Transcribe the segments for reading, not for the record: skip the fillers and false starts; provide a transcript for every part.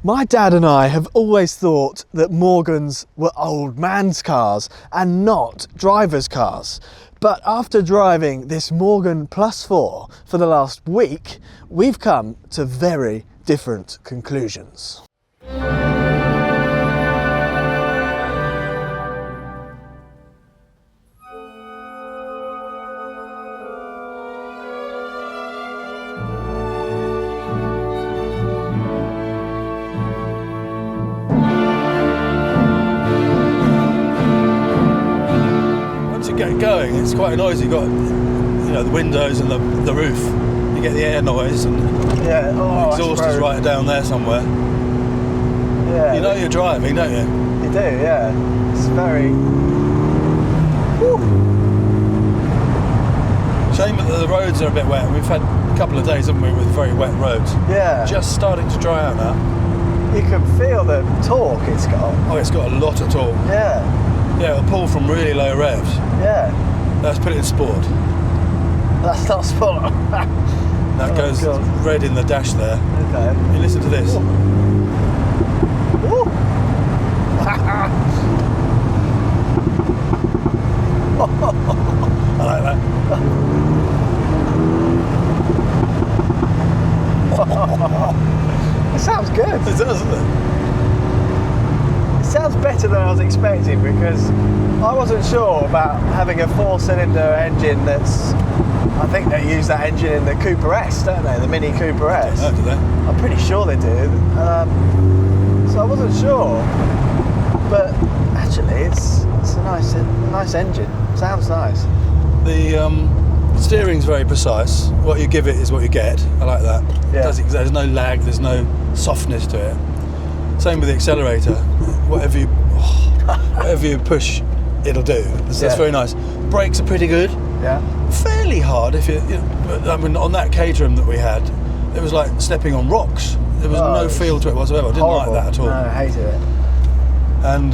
My dad and I have always thought that Morgans were old man's cars and not drivers' cars. But after driving this Morgan Plus 4 for the last week, we've come to very different conclusions. Get going, it's quite noisy. You've got, you know, the windows and the roof. You get the air noise and Yeah, the exhaust is right down there somewhere. Yeah, you know you're driving, don't you? You do, yeah. It's very. Woo. Shame that the roads are a bit wet. We've had a couple of days, haven't we, with very wet roads. Yeah. Just starting to dry out now. You can feel the torque it's got. Oh, it's got a lot of torque. Yeah. Yeah, it'll pull from really low revs. Yeah. Let's put it in sport. That's not sport. That goes God. red in the dash there. Okay. You listen to this. Woo. I like that. It sounds good. It does, doesn't it? It sounds better than I was expecting, because I wasn't sure about having a 4-cylinder engine that's... I think they use that engine in the Cooper S, don't they? The Mini Cooper S. Do they? I'm pretty sure they do. So I wasn't sure. But actually, it's a nice engine. Sounds nice. The steering's very precise. What you give it is what you get. I like that. Yeah. There's no lag, there's no softness to it. Same with the accelerator. Whatever you push, it'll do. That's very nice. Brakes are pretty good. Yeah. Fairly hard if you know, I mean, on that caterum that we had, it was like stepping on rocks. There was no feel to it whatsoever. I didn't Horrible. like that at all. No, I hated it. And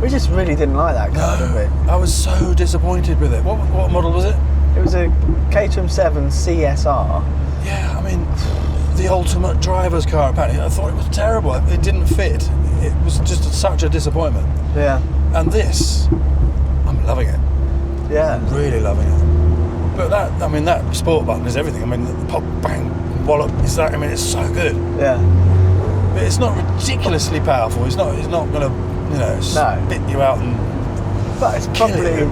We just really didn't like that car, did we? I was so disappointed with it. What model was it? It was a Caterham 7 CSR. Yeah, I mean, the ultimate driver's car apparently. I thought it was terrible. It didn't fit. It was just such a disappointment. Yeah. And this, I'm loving it. Yeah. I'm really loving it. But that sport button is everything. I mean, the pop, bang, wallop. It's that. I mean, it's so good. Yeah. But it's not ridiculously powerful. It's not going to, spit you out and. But it's probably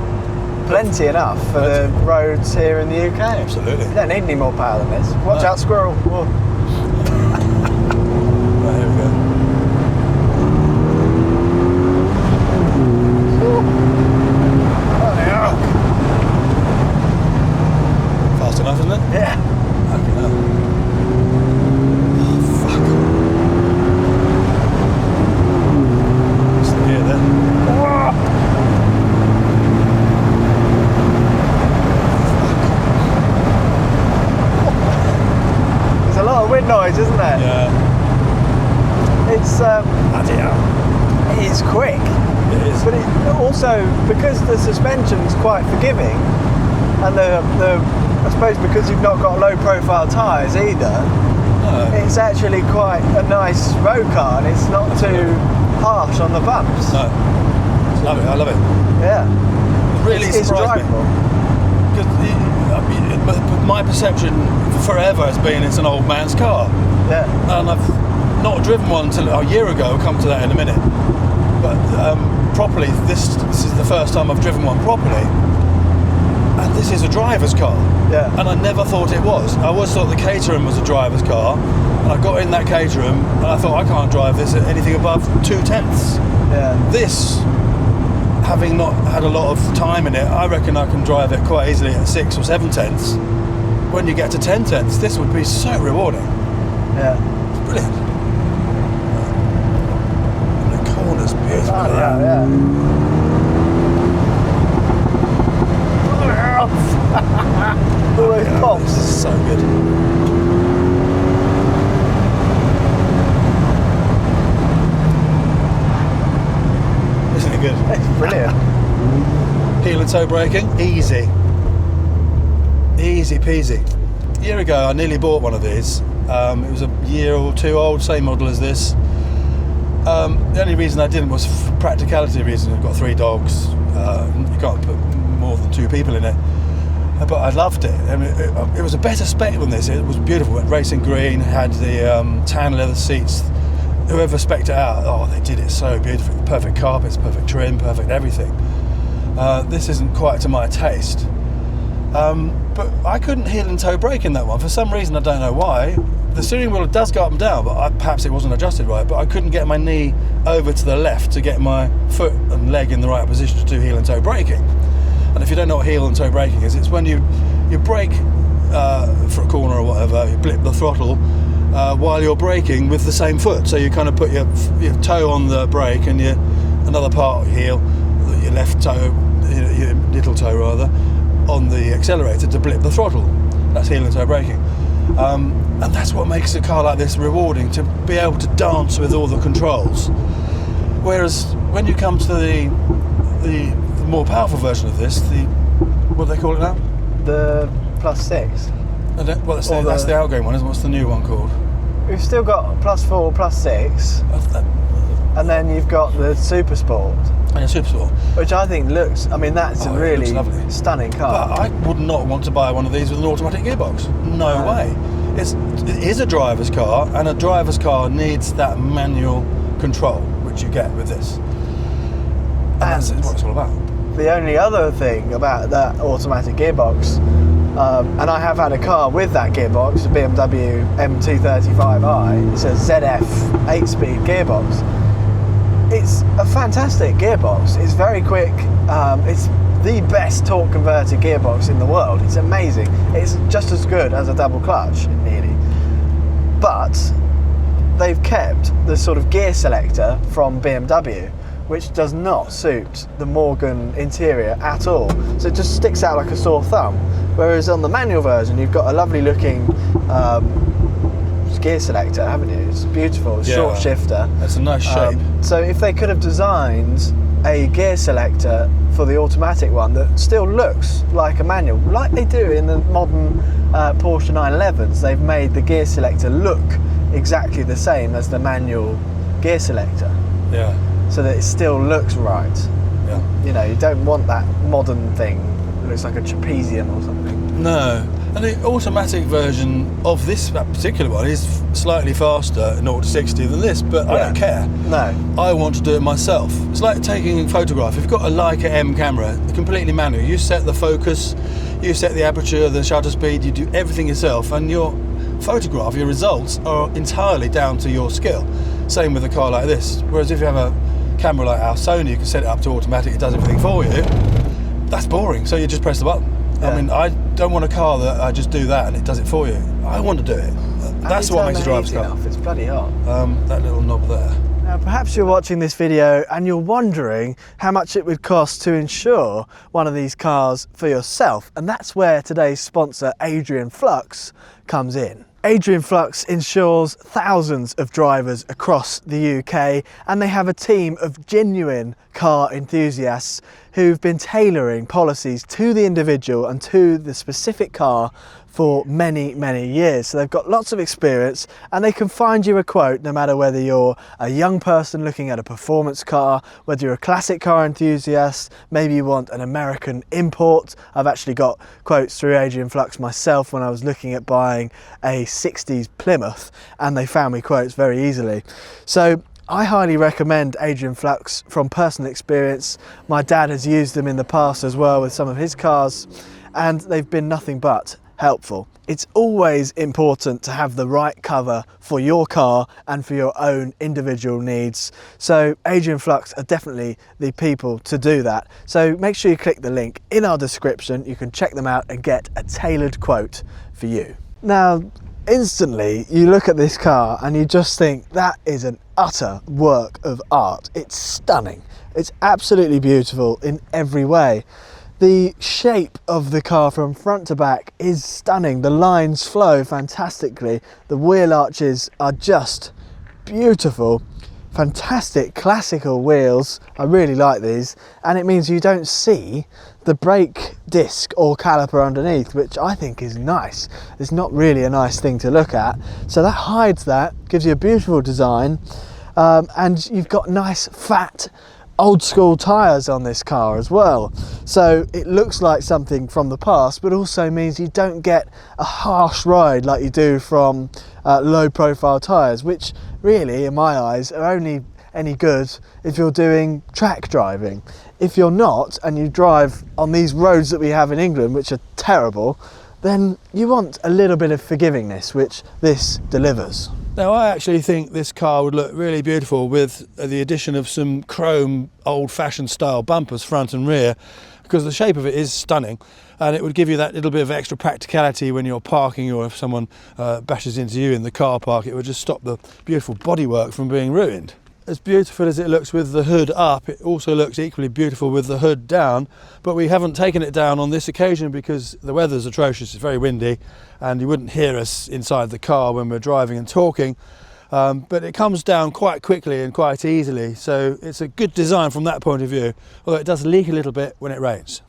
plenty enough for the roads here in the UK. Absolutely. You don't need any more power than this. Watch out, squirrel. Whoa. Right, here we go. Fast enough, isn't it? Yeah. Fucking hell. Fuck. What's the gear there? There's a lot of wind noise, isn't there? Yeah. It's it's quick. It is. But it also, because the suspension's quite forgiving, and I suppose because you've not got low profile tyres either, it's actually quite a nice road car, and it's not too harsh on the bumps. No. I love it. Yeah. It really it's surprised me. drivable. Because my perception forever has been it's an old man's car. Yeah. And I've not driven one until a year ago. I'll come to that in a minute. But properly, this is the first time I've driven one properly. And this is a driver's car. Yeah. And I never thought it was. I always thought the Caterham was a driver's car. And I got in that Caterham and I thought I can't drive this at anything above 2/10. Yeah. This, having not had a lot of time in it, I reckon I can drive it quite easily at 6 or 7/10. When you get to 10/10, this would be so rewarding. Yeah. It's brilliant. And the corners, beautiful. Oh, yeah. All those pops. This is so good. Isn't it good? It's brilliant. Heel and toe braking, easy peasy. A year ago I nearly bought one of these. It was a year or two old, same model as this. The only reason I didn't was for practicality reasons. I've got 3 dogs. You can't put more than 2 people in it. But I loved it. I mean, it was a better spec than this. It was beautiful. Racing green, had the tan leather seats. Whoever spec'd it out, oh, they did it so beautifully. Perfect carpets, perfect trim, perfect everything. This isn't quite to my taste. But I couldn't heel and toe brake in that one. For some reason, I don't know why. The steering wheel does go up and down, but perhaps it wasn't adjusted right. But I couldn't get my knee over to the left to get my foot and leg in the right position to do heel and toe braking. And if you don't know what heel and toe braking is, it's when you brake for a corner or whatever, you blip the throttle while you're braking with the same foot. So you kind of put your toe on the brake and another part of your heel, your left toe, your little toe rather, on the accelerator to blip the throttle. That's heel and toe braking. And that's what makes a car like this rewarding, to be able to dance with all the controls. Whereas when you come to the more powerful version of this, what do they call it now? The +6. Well, that's the outgoing one, isn't it? What's the new one called? We've still got +4, +6, and then you've got the Super Sport. And a Super Sport. Which I think looks, I mean, that's a really stunning car. But I would not want to buy one of these with an automatic gearbox. No way. It is a driver's car, and a driver's car needs that manual control, which you get with this. And that's what it's all about. The only other thing about that automatic gearbox, and I have had a car with that gearbox, a BMW M235i, it's a ZF 8-speed gearbox. It's a fantastic gearbox. It's very quick. It's the best torque converter gearbox in the world. It's amazing. It's just as good as a double clutch, nearly. But they've kept the sort of gear selector from BMW, which does not suit the Morgan interior at all. So it just sticks out like a sore thumb. Whereas on the manual version, you've got a lovely looking gear selector, haven't you? It's beautiful. It's short shifter. That's a nice shape. So if they could have designed a gear selector for the automatic one that still looks like a manual, like they do in the modern Porsche 911s, they've made the gear selector look exactly the same as the manual gear selector. Yeah. So that it still looks right. Yeah. You know, you don't want that modern thing that looks like a trapezium or something. No. And the automatic version of that particular one is slightly faster in 0 to 60 than this, but I don't care. No. I want to do it myself. It's like taking a photograph. If you've got a Leica M camera, completely manual, you set the focus, you set the aperture, the shutter speed, you do everything yourself, and your photograph, your results are entirely down to your skill. Same with a car like this. Whereas if you have a camera like our Sony, you can set it up to automatic, it does everything for you. That's boring, so you just press the button. Yeah. I mean, I don't want a car that I just do that and it does it for you. I want to do it. That's what makes a driver's car. It's bloody hot. That little knob there. Now, perhaps you're watching this video and you're wondering how much it would cost to insure one of these cars for yourself. And that's where today's sponsor, Adrian Flux, comes in. Adrian Flux insures thousands of drivers across the UK, and they have a team of genuine car enthusiasts who've been tailoring policies to the individual and to the specific car for many, many years. So they've got lots of experience, and they can find you a quote no matter whether you're a young person looking at a performance car, whether you're a classic car enthusiast, maybe you want an American import. I've actually got quotes through Adrian Flux myself when I was looking at buying a 60s Plymouth, and they found me quotes very easily. So I highly recommend Adrian Flux from personal experience. My dad has used them in the past as well with some of his cars, and they've been nothing but helpful. It's always important to have the right cover for your car and for your own individual needs. So Adrian Flux are definitely the people to do that. So make sure you click the link in our description. You can check them out and get a tailored quote for you. Now, instantly you look at this car and you just think that is an utter work of art. It's stunning. It's absolutely beautiful in every way. The shape of the car from front to back is stunning. The lines flow fantastically. The wheel arches are just beautiful. Fantastic classical wheels. I really like these. And it means you don't see the brake disc or caliper underneath, which I think is nice. It's not really a nice thing to look at. So that hides that, gives you a beautiful design. and you've got nice fat old school tyres on this car as well, so it looks like something from the past, but also means you don't get a harsh ride like you do from low profile tyres, which really in my eyes are only any good if you're doing track driving. If you're not, and you drive on these roads that we have in England, which are terrible, then you want a little bit of forgivingness, which this delivers. Now, I actually think this car would look really beautiful with the addition of some chrome old-fashioned style bumpers front and rear, because the shape of it is stunning, and it would give you that little bit of extra practicality when you're parking, or if someone bashes into you in the car park, it would just stop the beautiful bodywork from being ruined. As beautiful as it looks with the hood up, it also looks equally beautiful with the hood down, but we haven't taken it down on this occasion because the weather's atrocious, it's very windy, and you wouldn't hear us inside the car when we're driving and talking, but it comes down quite quickly and quite easily, so it's a good design from that point of view, although it does leak a little bit when it rains.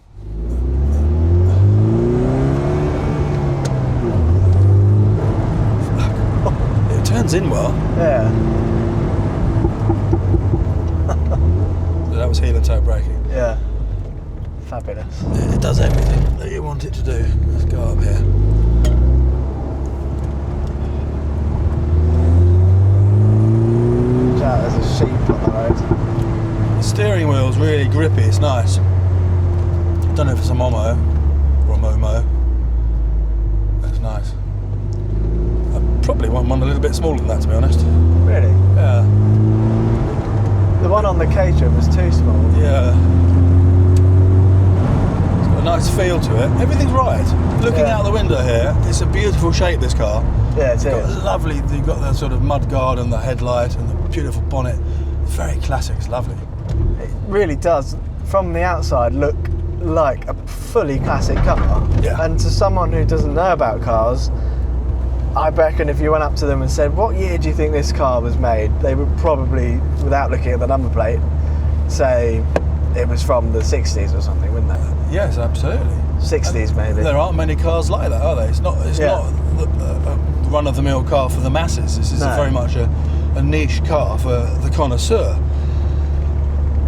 It turns in well. Yeah. That was heel and toe braking. Yeah. Fabulous. It does everything that you want it to do. Let's go up here. There's a sheep on the road. The steering wheel's really grippy, it's nice. I don't know if it's a Momo or a Momo. That's nice. I probably want one a little bit smaller than that, to be honest. Really? Yeah. The one on the Caterham was too small. Yeah. It's got a nice feel to it. Everything's right. Looking out the window here, it's a beautiful shape, this car. Yeah, it It's is. got lovely, you've got the sort of mud guard and the headlight and the beautiful bonnet. It's very classic, it's lovely. It really does, from the outside, look like a fully classic car. Yeah. And to someone who doesn't know about cars, I reckon if you went up to them and said, what year do you think this car was made? They would probably, without looking at the number plate, say it was from the 60s or something, wouldn't they? Yes, absolutely. 60s maybe. There aren't many cars like that, are there? It's not a run-of-the-mill car for the masses. This is very much a niche car for the connoisseur.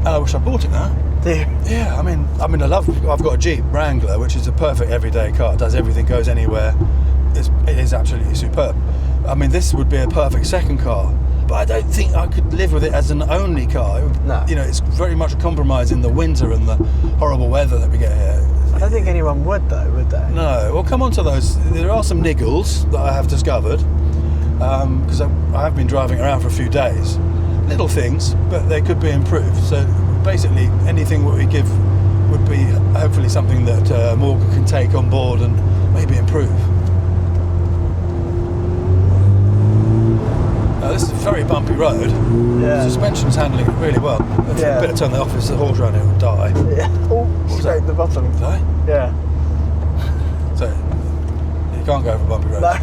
And I wish I bought it now. Do you? Yeah, I mean, I've got a Jeep Wrangler, which is a perfect everyday car. It does everything, goes anywhere. It is absolutely superb. I mean, this would be a perfect second car, but I don't think I could live with it as an only car. No. You know, it's very much a compromise in the winter and the horrible weather that we get here. I don't think anyone would though, would they? No, well, come on to those. There are some niggles that I have discovered, because I have been driving around for a few days. Little things, but they could be improved. So basically, anything that we give would be hopefully something that Morgan can take on board and maybe improve. This is a very bumpy road. Yeah. The suspension's handling it really well. If Yeah. I better turn the off, if the horse around here will die. Yeah. Oh, straight at the bottom. Did I? Yeah. So, you can't go over a bumpy road. No.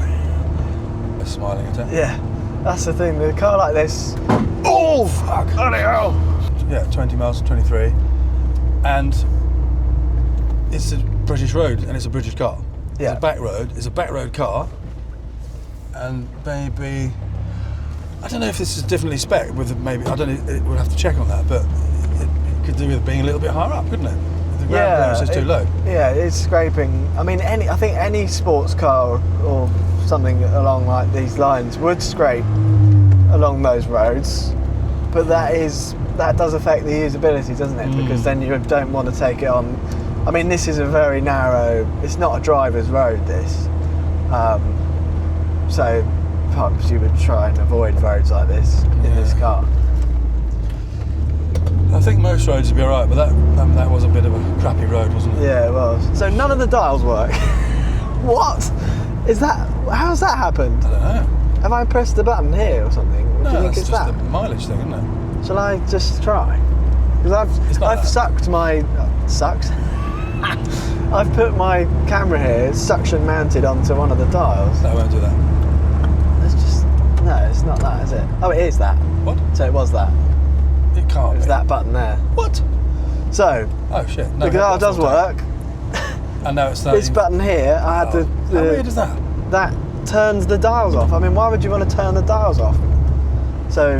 They're smiling at it. Yeah. That's the thing. The car like this. Oh, fuck. Bloody hell. Yeah, 20 miles to 23. And it's a British road and it's a British car. Yeah. It's a back road. It's a back road car. And maybe... I don't know if this is differently spec'd with maybe, I don't know, we'll have to check on that, but it could do with being a little bit higher up, couldn't it? The ground clearance is too low. Yeah, it's scraping. I mean, I think any sports car or something along like these lines would scrape along those roads, but that does affect the usability, doesn't it? Because then you don't want to take it on. I mean, this is a very narrow, it's not a driver's road, this. So perhaps you would try and avoid roads like this in this car. I think most roads would be alright, but that was a bit of a crappy road, wasn't it? Yeah, it was. So none of the dials work. What? Is that, how's that happened? I don't know. Have I pressed the button here or something? Do you think it's it's just that? the mileage thing, isn't it? Shall I just try? Because I've sucked my... sucked? I've put my camera here, it's suction mounted onto one of the dials. No, I won't do that. It's just... No, it's not that, is it? Oh, it is that. What? So it was that. It can't It was be. that button there. What? So, Oh shit. No, the dial does work. And now it's This button here, I had How weird is that? that turns the dials off. I mean, why would you want to turn the dials off? So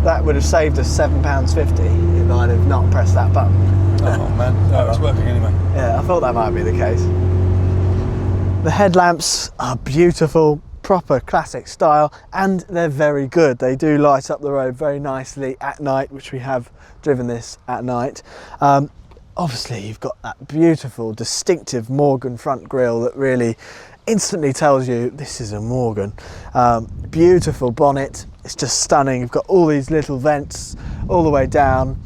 that would have saved us £7.50 if I'd have not pressed that button. Oh man, no, it's working anyway. Yeah, I thought that might be the case. The headlamps are beautiful, proper classic style, and they're very good. They do light up the road very nicely at night, which we have driven this at night. Obviously you've got that beautiful distinctive Morgan front grille that really instantly tells you this is a Morgan. Beautiful bonnet, it's just stunning. You've got all these little vents all the way down.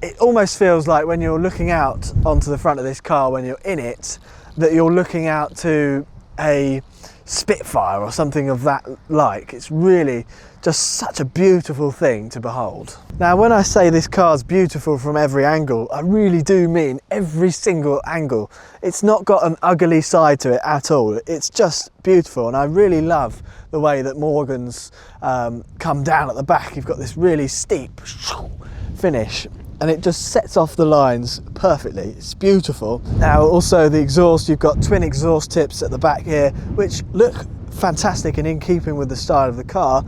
It almost feels like when you're looking out onto the front of this car, when you're in it, that you're looking out to a Spitfire or something of that like. It's really just such a beautiful thing to behold. Now when I say this car's beautiful from every angle, I really do mean every single angle. It's not got an ugly side to it at all. It's just beautiful, and I really love the way that Morgans come down at the back. You've got this really steep finish, and it just sets off the lines perfectly. It's beautiful. Now also the exhaust, you've got twin exhaust tips at the back here, which look fantastic and in keeping with the style of the car,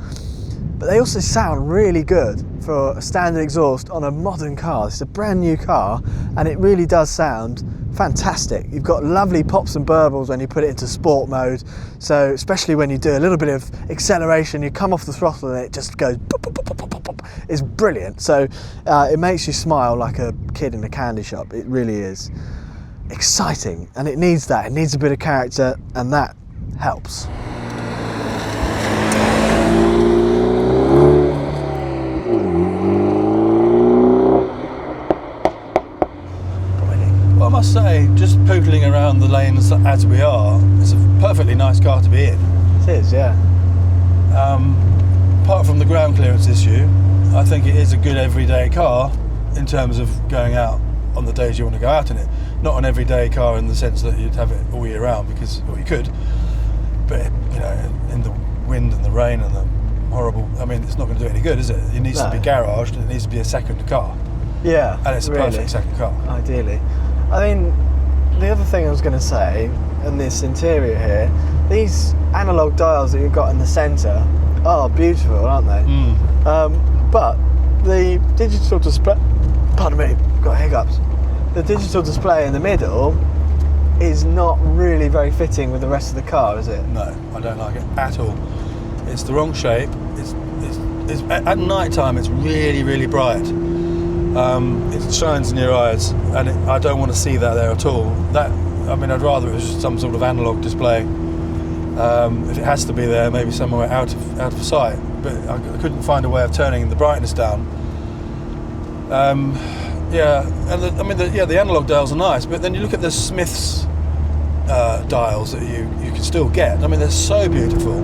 but they also sound really good for a standard exhaust on a modern car. It's a brand new car and it really does sound fantastic. You've got lovely pops and burbles when you put it into sport mode, so especially when you do a little bit of acceleration, you come off the throttle and it just goes pop, pop, pop, pop, pop, pop. It's brilliant. So it makes you smile like a kid in a candy shop. It really is exciting, and it needs that. It needs a bit of character, and that helps. Well, I must say, just pootling around the lanes as we are, it's a perfectly nice car to be in. It is, yeah. Apart from the ground clearance issue, I think it is a good everyday car in terms of going out on the days you want to go out in it. Not an everyday car in the sense that you'd have it all year round, because, well, you could, but you know, in the wind and the rain and the horrible, I mean, it's not going to do any good, is it? It needs to be garaged, and it needs to be a second car. Yeah, and it's a perfect second car. Ideally. I mean, the other thing I was going to say, in this interior here, these analog dials that you've got in the centre are beautiful, aren't they? But the digital display, pardon me, got hiccups. The digital display in the middle is not really very fitting with the rest of the car, is it? No, I don't like it at all. It's the wrong shape. It's at night time. It's really, really bright. It shines in your eyes, and I don't want to see that there at all. I mean, I'd rather it was some sort of analog display. If it has to be there, maybe somewhere out of sight. But I couldn't find a way of turning the brightness down. Yeah, and the analog dials are nice, but then you look at the Smith's dials that you can still get. I mean, they're so beautiful.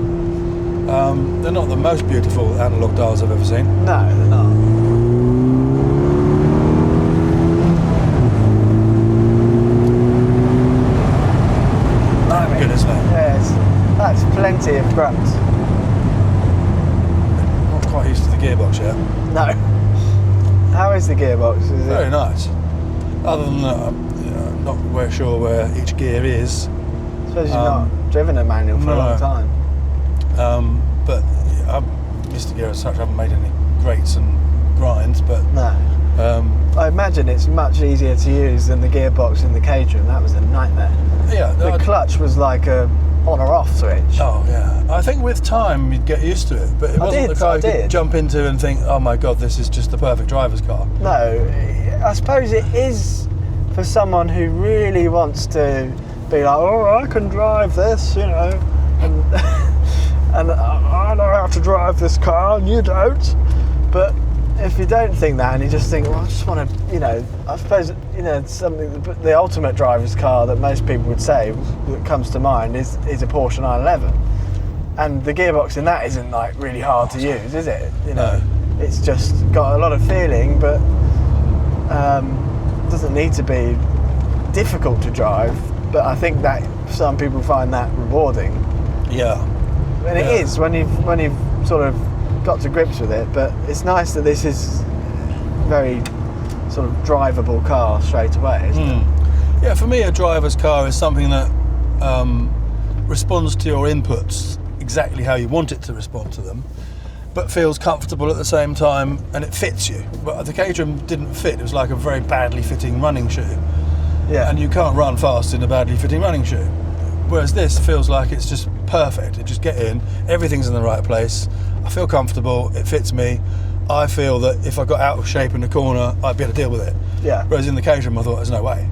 They're not the most beautiful analog dials I've ever seen. No, they're not. Good, isn't it? Yes, that's plenty of grunt. Not quite used to the gearbox yet. No. How is the gearbox? Is Very it? nice. Other than that, I'm not sure where each gear is. I suppose you've not driven a manual for a long time. But Mr. Gear as such, I haven't made any grates and grinds, but no. I imagine it's much easier to use than the gearbox in the Caterham. That was a nightmare. Yeah, the clutch was like a on or off switch. Oh yeah, I think with time you'd get used to it, but it wasn't the car you could jump into and think, oh my god, this is just the perfect driver's car. No, I suppose it is for someone who really wants to be like, oh, I can drive this, you know, and and I know how to drive this car and you don't. But if you don't think that and you just think, well, I just want to, you know, I suppose, you know, something, the ultimate driver's car that most people would say that comes to mind is a Porsche 911. And the gearbox in that isn't like really hard to use, is it? You know, it's just got a lot of feeling, but doesn't need to be difficult to drive. But I think that some people find that rewarding. Yeah. And it is when you've sort of got to grips with it, but it's nice that this is very sort of drivable car straight away, isn't it? Yeah, for me a driver's car is something that responds to your inputs exactly how you want it to respond to them, but feels comfortable at the same time, and it fits you. But the Caterham didn't fit. It was like a very badly fitting running shoe. Yeah. And you can't run fast in a badly fitting running shoe. Whereas this feels like it's just perfect. You just get in, everything's in the right place. I feel comfortable, it fits me. I feel that if I got out of shape in the corner, I'd be able to deal with it. Yeah. Whereas in the Caterham, I thought there's no way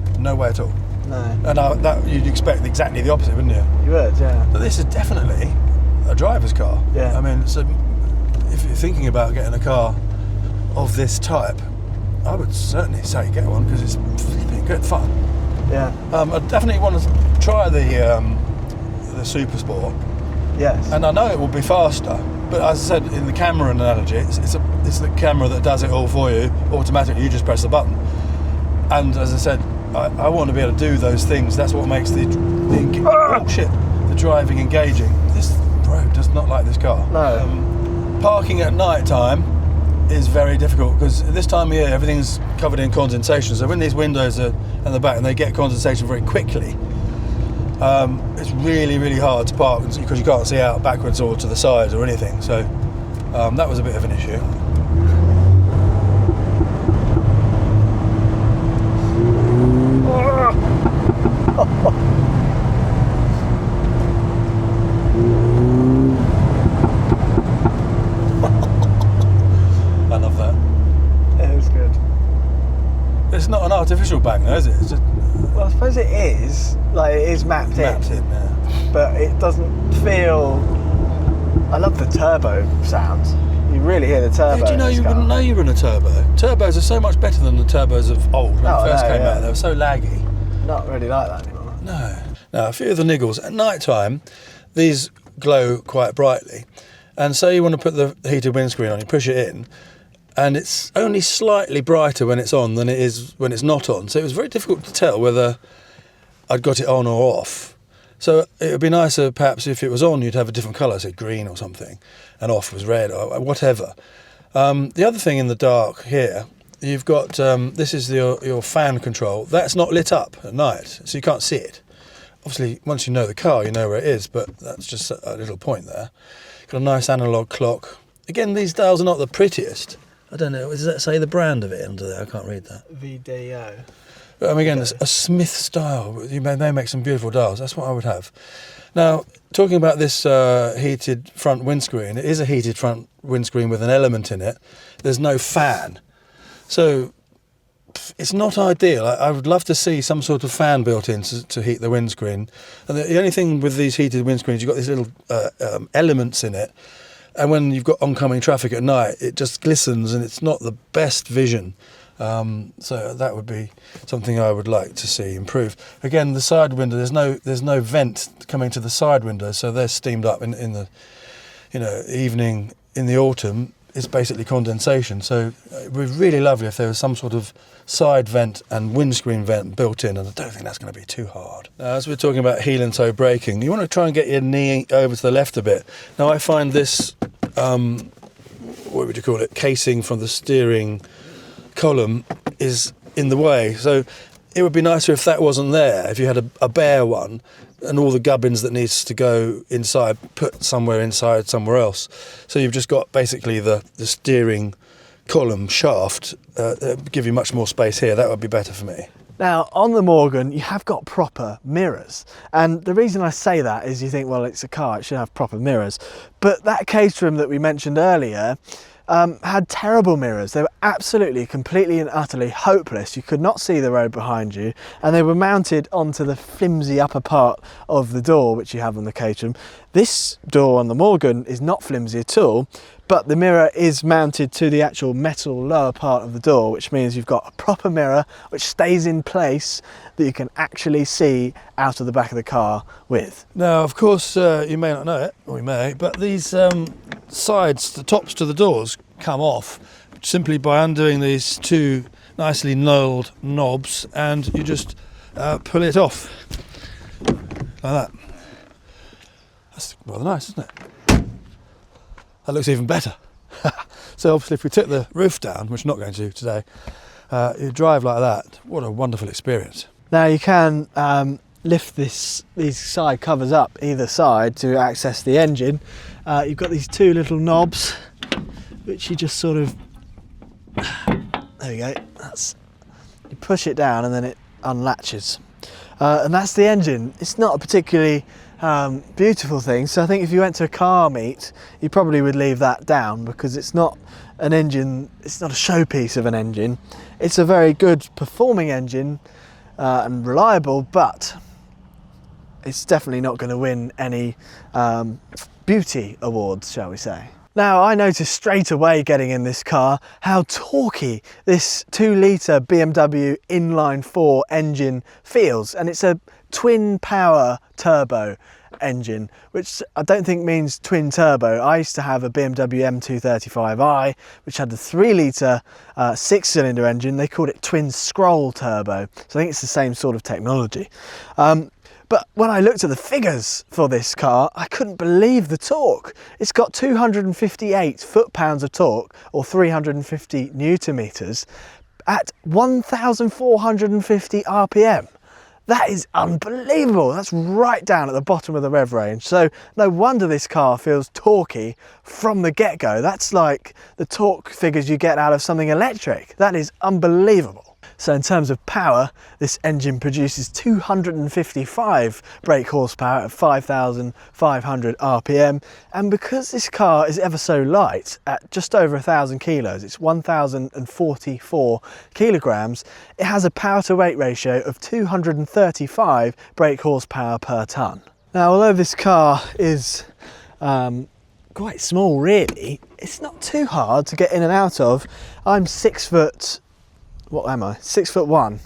at all. No. And that you'd expect exactly the opposite, wouldn't you? You would, yeah. But this is definitely a driver's car. Yeah. I mean, so if you're thinking about getting a car of this type, I would certainly say get one because it's flipping good fun. Yeah. I definitely want to try the Super Sport, Yes. and I know it will be faster. But as I said in the camera analogy, it's the camera that does it all for you automatically. You just press the button, and as I said, I want to be able to do those things. That's what makes the driving engaging. This road does not like this car. No. Parking at night time is very difficult because at this time of year everything's covered in condensation. So when these windows are in the back and they get condensation very quickly, it's really, really hard to park because you can't see out backwards or to the sides or anything. So that was a bit of an issue. I love that. It was good. It's not an artificial back though, is it? It's just Well, I suppose it is. Like, it is mapped in. yeah. But it doesn't feel... I love the turbo sound. You really hear the turbo. Do you know in this you car. wouldn't know you were in a turbo? Turbos are so much better than the turbos of old when Oh, they first no, came yeah. out. They were so laggy. Not really like that anymore. No. Now, a few of the niggles. At night time, these glow quite brightly. And say you want to put the heated windscreen on, you push it in, and it's only slightly brighter when it's on than it is when it's not on. So it was very difficult to tell whether I'd got it on or off. So it would be nicer perhaps if it was on, you'd have a different colour, say green or something, and off was red or whatever. The other thing in the dark here, you've got, this is your fan control. That's not lit up at night, so you can't see it. Obviously, once you know the car, you know where it is, but that's just a little point there. Got a nice analogue clock. Again, these dials are not the prettiest. I don't know, does that say the brand of it under there? I can't read that. VDO. But again, it's a Smith style. They make some beautiful dials. That's what I would have. Now, talking about this heated front windscreen, it is a heated front windscreen with an element in it. There's no fan. So it's not ideal. I would love to see some sort of fan built in to heat the windscreen. And the only thing with these heated windscreens, you've got these little elements in it. And when you've got oncoming traffic at night, it just glistens and it's not the best vision. So that would be something I would like to see improved. Again, the side window, there's no vent coming to the side windows, so they're steamed up in the evening in the autumn. It's basically condensation. So it would be really lovely if there was some sort of side vent and windscreen vent built in, and I don't think that's going to be too hard. Now, as we're talking about heel and toe braking, you want to try and get your knee over to the left a bit. Now, I find this, what would you call it, casing from the steering column is in the way. So it would be nicer if that wasn't there, if you had a bare one and all the gubbins that needs to go inside put somewhere inside somewhere else. So you've just got basically the steering column shaft, give you much more space here. That would be better for me. Now, on the Morgan, you have got proper mirrors. And the reason I say that is you think, well, it's a car, it should have proper mirrors. But that Caterham that we mentioned earlier had terrible mirrors. They were absolutely, completely and utterly hopeless. You could not see the road behind you, and they were mounted onto the flimsy upper part of the door, which you have on the Caterham. This door on the Morgan is not flimsy at all, but the mirror is mounted to the actual metal lower part of the door, which means you've got a proper mirror which stays in place that you can actually see out of the back of the car with. Now, of course, you may not know it, or you may, but these sides, the tops to the doors, come off simply by undoing these two nicely knurled knobs, and you just pull it off like that. That's rather nice, isn't it? That looks even better. So obviously if we took the roof down, which we're not going to do today, you drive like that. What a wonderful experience. Now you can lift these side covers up either side to access the engine. You've got these two little knobs which you just sort of, there we go, you push it down and then it unlatches. And that's the engine. It's not a particularly beautiful thing, so I think if you went to a car meet, you probably would leave that down, because it's not an engine, it's not a showpiece of an engine. It's a very good performing engine and reliable, but it's definitely not going to win any beauty awards, shall we say. Now, I noticed straight away getting in this car how torquey this 2-litre BMW inline 4 engine feels, and it's a twin power turbo engine, which I don't think means twin turbo. I used to have a BMW M235i which had the 3-litre 6-cylinder engine. They called it twin scroll turbo, so I think it's the same sort of technology. But when I looked at the figures for this car, I couldn't believe the torque. It's got 258 foot-pounds of torque, or 350 newton meters, at 1,450 RPM. That is unbelievable. That's right down at the bottom of the rev range. So no wonder this car feels torquey from the get-go. That's like the torque figures you get out of something electric. That is unbelievable. So in terms of power, this engine produces 255 brake horsepower at 5,500 RPM. And because this car is ever so light, at just over 1,000 kilos, it's 1,044 kilograms, it has a power to weight ratio of 235 brake horsepower per tonne. Now, although this car is quite small really, it's not too hard to get in and out of. I'm 6 foot, what am I? 6'1",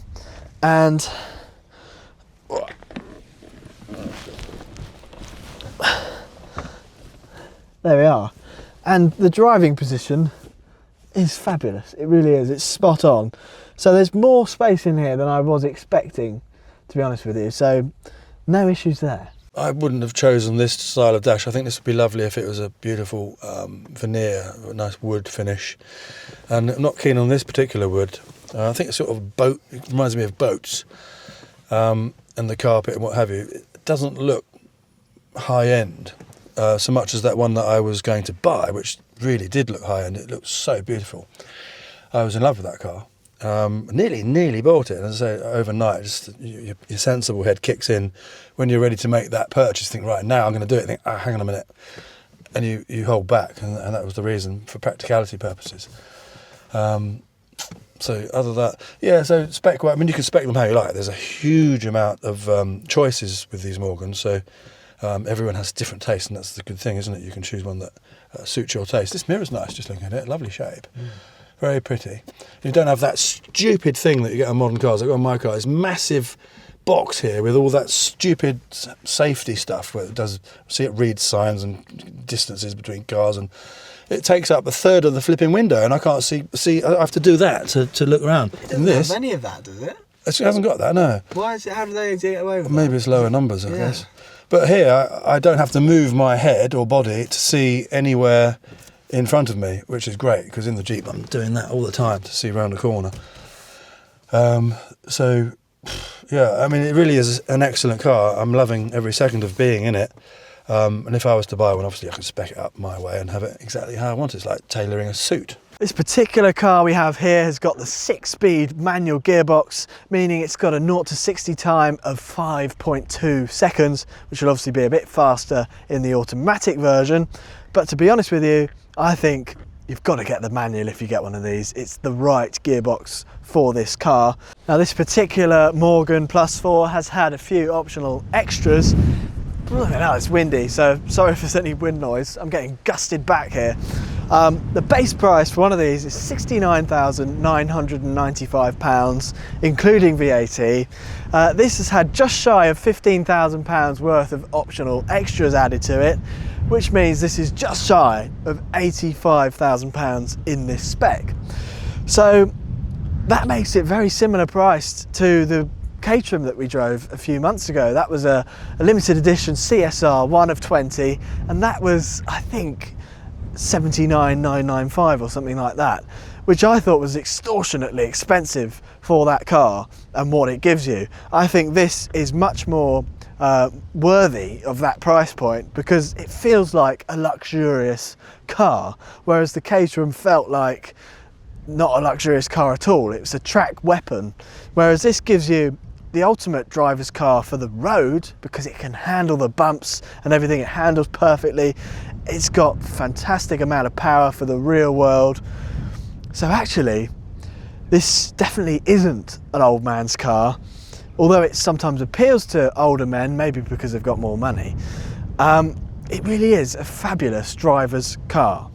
and there we are. And the driving position is fabulous. It really is. It's spot on. So there's more space in here than I was expecting, to be honest with you. So no issues there. I wouldn't have chosen this style of dash. I think this would be lovely if it was a beautiful veneer, a nice wood finish. And I'm not keen on this particular wood. I think it's sort of boat, it reminds me of boats, and the carpet and what have you. It doesn't look high end so much as that one that I was going to buy, which really did look high end. It looked so beautiful. I was in love with that car. Nearly bought it. And as I say, overnight, just your sensible head kicks in when you're ready to make that purchase. Think, right, now I'm going to do it. Think, hang on a minute, and you hold back, and that was the reason, for practicality purposes. So other than that, yeah, so spec, I mean, you can spec them how you like. There's a huge amount of choices with these Morgans, so everyone has different tastes, and that's the good thing, isn't it? You can choose one that suits your taste. This mirror's nice, just looking at it, lovely shape. Very pretty. You don't have that stupid thing that you get on modern cars. I've got on my car, this massive box here with all that stupid safety stuff where it does, see, it reads signs and distances between cars, and it takes up a third of the flipping window, and I can't see. I have to do that to look around. It doesn't have any of that, does it? It hasn't got that, no. Why is it? How do they get away with that? Maybe it's lower numbers, I guess. But here, I don't have to move my head or body to see anywhere in front of me, which is great, because in the Jeep I'm doing that all the time to see around the corner. So, yeah, I mean, it really is an excellent car. I'm loving every second of being in it. And if I was to buy one, obviously I can spec it up my way and have it exactly how I want it. It's like tailoring a suit. This particular car we have here has got the 6-speed manual gearbox, meaning it's got a 0 to 60 time of 5.2 seconds, which will obviously be a bit faster in the automatic version. But to be honest with you, I think you've got to get the manual if you get one of these. It's the right gearbox for this car. Now, this particular Morgan Plus 4 has had a few optional extras. Now it's windy, so sorry if there's any wind noise. I'm getting gusted back here. The base price for one of these is £69,995, including VAT. This has had just shy of £15,000 worth of optional extras added to it, which means this is just shy of £85,000 in this spec. So that makes it very similar priced to the Caterham that we drove a few months ago. That was a limited edition CSR 1 of 20, and that was, I think, 79,995 or something like that, which I thought was extortionately expensive for that car and what it gives you. I think this is much more worthy of that price point, because it feels like a luxurious car, whereas the Caterham felt like not a luxurious car at all. It was a track weapon, whereas this gives you the ultimate driver's car for the road, because it can handle the bumps and everything. It handles perfectly. It's got fantastic amount of power for the real world. So actually, this definitely isn't an old man's car, although it sometimes appeals to older men, maybe because they've got more money. It really is a fabulous driver's car.